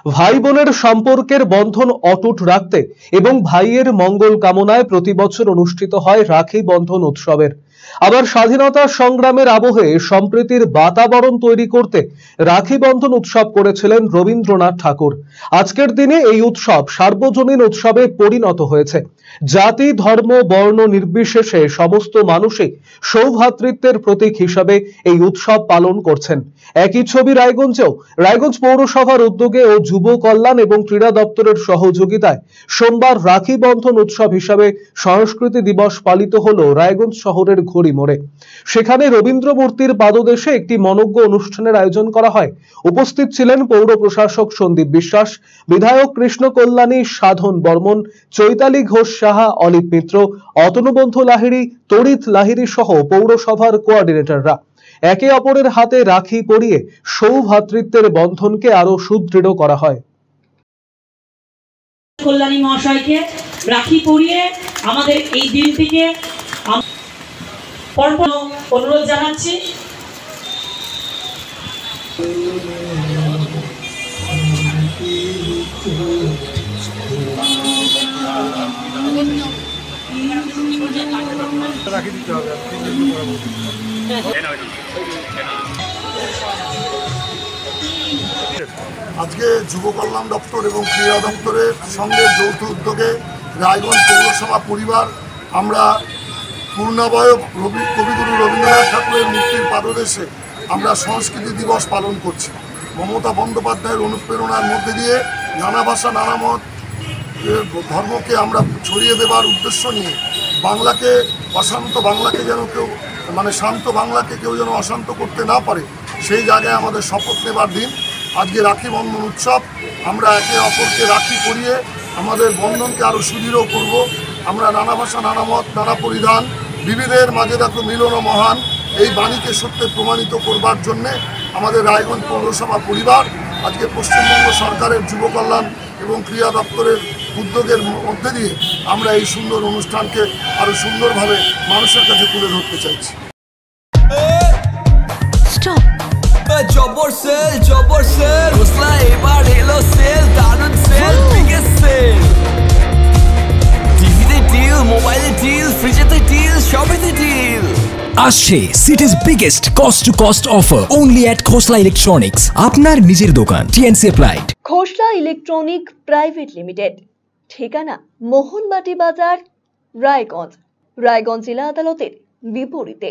ভাই বোনের সম্পর্কের বন্ধন অটুট রাখতে এবং ভাইয়ের মঙ্গল কামনায় প্রতি বছর অনুষ্ঠিত হয় রাখি বন্ধন উৎসবের। আবার স্বাধীনতা সংগ্রামের আবহে সম্প্রীতির বাতাবরণ তৈরি করতে রাখি বন্ধন উৎসব করেছিলেন রবীন্দ্রনাথ ঠাকুর। আজকের দিনে এই উৎসব সার্বজনীন উৎসবে পরিণত হয়েছে। জাতি, ধর্ম, বর্ণ নির্বিশেষে সমস্ত মানুষই সৌভ্রাতৃত্বের প্রতীক হিসাবে এই উৎসব পালন করছেন। একই ছবি রায়গঞ্জেও। রায়গঞ্জ পৌরসভার উদ্যোগে ও যুব কল্যাণ এবং ক্রীড়া দপ্তরের সহযোগিতায় সোমবার রাখি বন্ধন উৎসব হিসাবে সংস্কৃতি দিবস পালিত হলো রায়গঞ্জ শহরের ঘড়ি মোড়ে। সেখানে রবীন্দ্র মূর্তির পাদদেশে একটি মনোজ্ঞ অনুষ্ঠানের আয়োজন করা হয়। উপস্থিত ছিলেন পৌর প্রশাসক সন্দীপ বিশ্বাস, বিধায়ক কৃষ্ণ কল্যাণী, সাধন বর্মন, চৈতালি ঘোষ সাহা, অলিভ মিত্র, অতনুবন্ধু লাহিড়ী, তড়িৎ লাহিড়ী সহ পৌরসভার কোঅর্ডিনেটররা। একে অপরের হাতে রাখি পরিয়ে সৌভ্রাতৃত্বের বন্ধনকে আরো সুদৃঢ় করা হয়। কল্যাণী মহাশয়কে রাখি পরিয়ে আমাদের এই দিনটিকে অনুরোধ জানাচ্ছি। রাখি দিতে হবে আজকে যুব কল্যাণ দপ্তর এবং ক্রীড়া দপ্তরের সঙ্গে যৌথ উদ্যোগে রায়গঞ্জ পৌরসভা পরিবার আমরা পূর্ণাবয়ব কবিগুরু রবীন্দ্রনাথ ঠাকুরের মূর্তির পাদদেশে আমরা সংস্কৃতি দিবস পালন করছি। মমতা বন্দ্যোপাধ্যায়ের অনুপ্রেরণার মধ্যে দিয়ে নানা ভাষা, নানা মত, ধর্মকে আমরা ছড়িয়ে দেবার উদ্দেশ্য নিয়ে বাংলাকে অশান্ত, বাংলাকে যেন কেউ শান্ত বাংলাকে কেউ যেন অশান্ত করতে না পারে, সেই জায়গায় আমাদের শপথ নেবার দিন আজকে রাখি বন্ধন উৎসব। আমরা একে অপরকে রাখি পরিয়ে আমাদের বন্ধনকে আরও সুদৃঢ় করব। আমরা নানা ভাষা, নানা মত, নানা পরিধান, বিবিধের মাঝে দেখো মিলন মহান, এই বাণীকে সত্যি প্রমাণিত করবার জন্যে আমাদের রায়গঞ্জ পৌরসভা পরিবার আজকে পশ্চিমবঙ্গ সরকারের যুব কল্যাণ এবং ক্রীড়া দপ্তরের উদ্যোগের মধ্যে দিয়ে আমরা এই সুন্দর অনুষ্ঠানকে আরো সুন্দরভাবে মানুষের কাছে তুলে ধরতে চাইছি। জবর সেল হোসলা এবার এলো সেল, দারুন সেল, বিগেস্ট সেল। টিভিতে ডিল, মোবাইলে ডিল, ফ্রিজেতে ডিল, সবেতে ডিল। আসছে city's biggest cost to cost offer only at Khosla electronics, আপনার নিজের দোকান। TNC applied. Khosla electronic private limited, ঠিকানা মোহনবাটি বাজার, রায়গঞ্জ। রায়গঞ্জ জেলা আদালতের বিপরীতে।